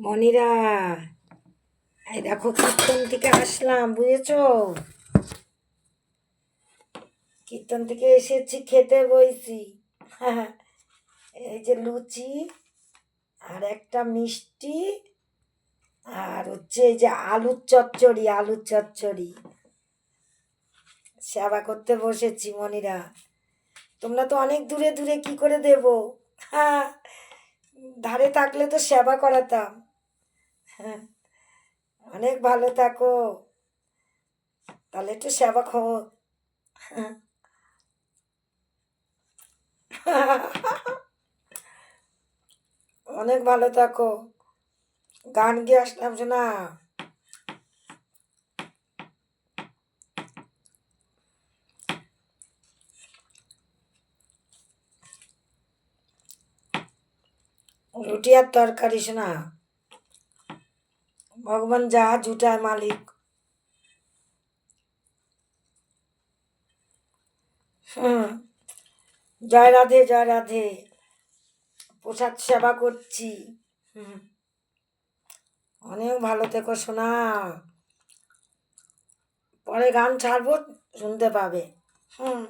মনিরা, এই দেখো কীর্তন থেকে আসলাম, বুঝেছো? কীর্তন থেকে এসেছি, খেতে বইছি। এই যে লুচি আর একটা মিষ্টি আর হচ্ছে এই যে আলুর চচ্চড়ি সেবা করতে বসেছি। মনিরা, তোমরা তো অনেক দূরে দূরে, কি করে দেব? হ্যাঁ, ধারে থাকলে তো সেবা করাতাম। হ্যাঁ, অনেক ভালো থাকো, তাহলে একটু সেবা খো। অনেক ভালো থাকো। গান গিয়ে আসলাম শোনা। রুটি আর তরকারি শোনা। ভগবান যা জুটায় মালিক। হুম, জয় রাধে, জয় রাধে। প্রসাদ সেবা করছি। হুম, অনেক ভালো থেকো শোনা। পরে গান ছাড়বো, শুনতে পাবে। হুম।